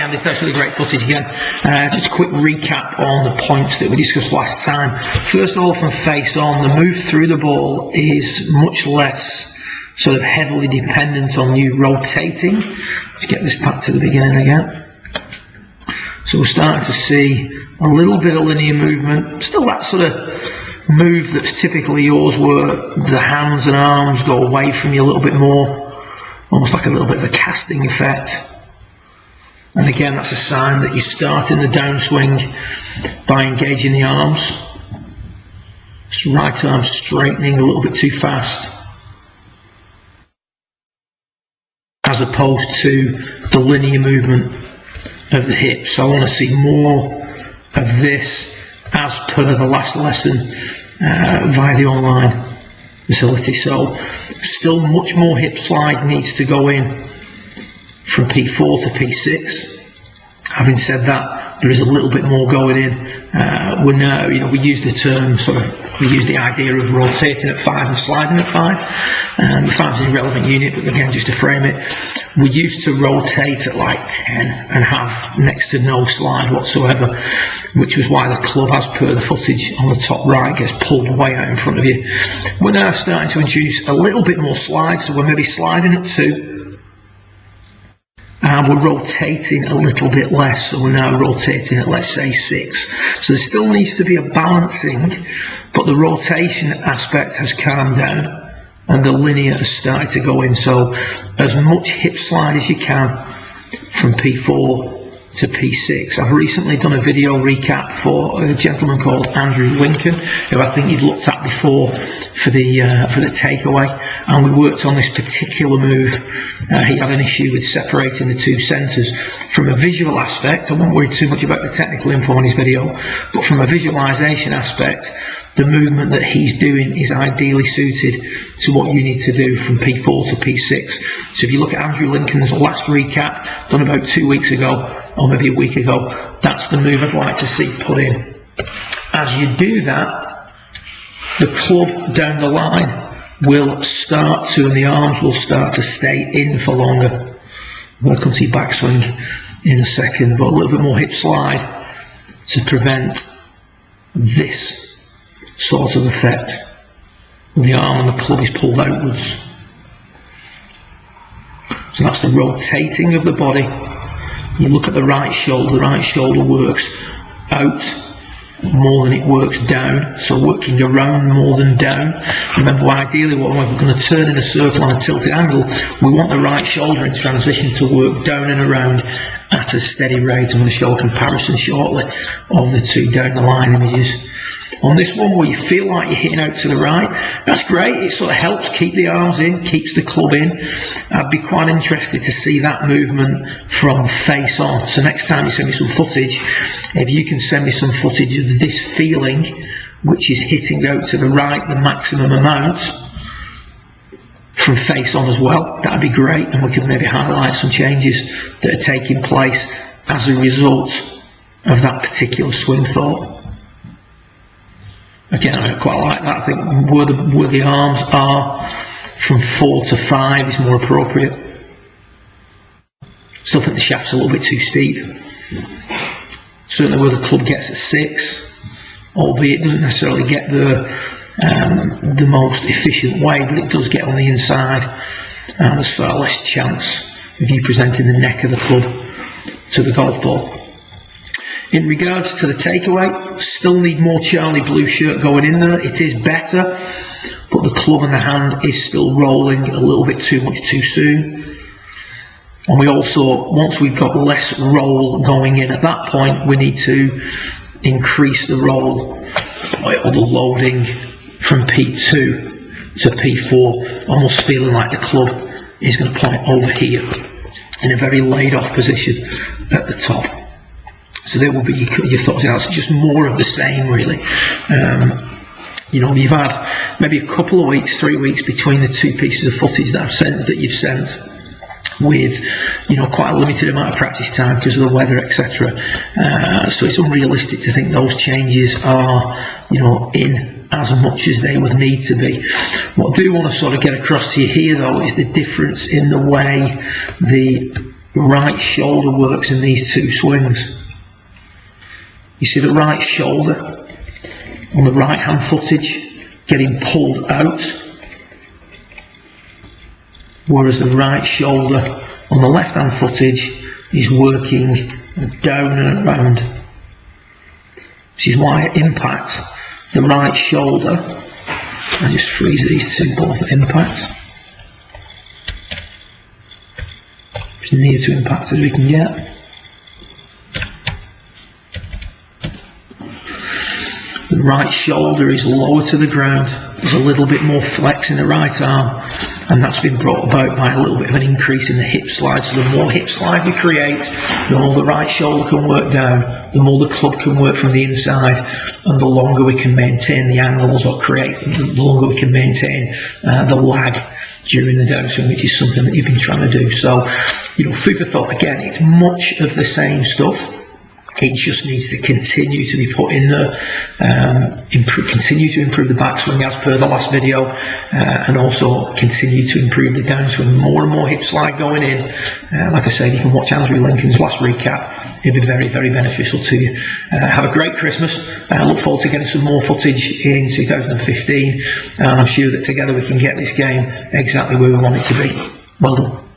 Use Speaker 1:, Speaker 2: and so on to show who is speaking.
Speaker 1: Andy, thanks for the great footage again. Just a quick recap on the points that we discussed last time. First of all, from face on, the move through the ball is much less sort of heavily dependent on you rotating. Let's get this back to the beginning again. So we're starting to see a little bit of linear movement, still that sort of move that's typically yours, where the hands and arms go away from you a little bit more, almost like a little bit of a casting effect. And again, that's a sign that you're starting the downswing by engaging the arms. So right arm straightening a little bit too fast, as opposed to the linear movement of the hips. So I want to see more of this as per the last lesson via the online facility. So still much more hip slide needs to go in from P4 to P6. Having said that, there is a little bit more going in. We're now, we use the term we use the idea of rotating at 5 and sliding at 5. The 5 is an irrelevant unit, but again, just to frame it, we used to rotate at like 10 and have next to no slide whatsoever, which was why the club, as per the footage on the top right, gets pulled way out in front of you. We're now starting to introduce a little bit more slide, so we're maybe sliding at 2. And we're rotating a little bit less, so we're now rotating at, let's say, 6. So there still needs to be a balancing, but the rotation aspect has calmed down and the linear has started to go in. So as much hip slide as you can from P4 to P6. I've recently done a video recap for a gentleman called Andrew Lincoln, who I think you'd looked at before for the takeaway, and we worked on this particular move. He had an issue with separating the two centres. From a visual aspect, I won't worry too much about the technical info on his video, but from a visualisation aspect, the movement that he's doing is ideally suited to what you need to do from P4 to P6. So if you look at Andrew Lincoln's last recap, done about 2 weeks ago, or maybe a week ago, that's the move I'd like to see put in. As you do that, the club down the line will start to, and the arms will start to stay in for longer. We'll come to your backswing in a second, but a little bit more hip slide to prevent this sort of effect. The arm and the club is pulled outwards. So that's the rotating of the body. You look at the right shoulder works out more than it works down, so working around more than down. Remember, ideally when we're going to turn in a circle on a tilted angle, we want the right shoulder in transition to work down and around at a steady rate. I'm going to show a comparison shortly of the two down the line images. On this one, where you feel like you're hitting out to the right, that's great. It sort of helps keep the arms in, keeps the club in. I'd be quite interested to see that movement from face on. So next time you send me some footage, if you can send me some footage of this feeling, which is hitting out to the right the maximum amount, from face on as well, that'd be great, and we could maybe highlight some changes that are taking place as a result of that particular swing thought. Again, I quite like that. I think where the arms are from 4 to 5 is more appropriate. Still think the shaft's a little bit too steep. Certainly where the club gets at 6, albeit it doesn't necessarily get the most efficient way, but it does get on the inside, and there's far less chance of you presenting the neck of the club to the golf ball. In regards to the takeaway, still need more Charlie blue shirt going in there. It is better, but the club and the hand is still rolling a little bit too much too soon. And we also, once we've got less roll going in at that point, we need to increase the roll or the loading from P2 to P4, almost feeling like the club is going to point over here in a very laid off position at the top. So there will be your thoughts. It's just more of the same, really. You've had maybe a couple of weeks, 3 weeks between the two pieces of footage that you've sent, with quite a limited amount of practice time because of the weather, etc. So it's unrealistic to think those changes are in as much as they would need to be. What I do want to sort of get across to you here, though, is the difference in the way the the right shoulder works in these two swings. You see the right shoulder on the right hand footage getting pulled out, whereas the right shoulder on the left hand footage is working down and around. This is why at impact the right shoulder, I just freeze these two both at impact, as near to impact as we can get. The right shoulder is lower to the ground, there's a little bit more flex in the right arm, and that's been brought about by a little bit of an increase in the hip slide. So the more hip slide we create, the more the right shoulder can work down, the more the club can work from the inside, and the longer we can maintain the angles or create, the longer we can maintain the lag during the downswing, which is something that you've been trying to do. So, food for thought. Again, it's much of the same stuff. It just needs to continue to be put in there, continue to improve the backswing as per the last video, and also continue to improve the downswing. More and more hip slide going in. Like I said, you can watch Andrew Lincoln's last recap. It'll be very, very beneficial to you. Have a great Christmas. I look forward to getting some more footage in 2015, and I'm sure that together we can get this game exactly where we want it to be. Well done.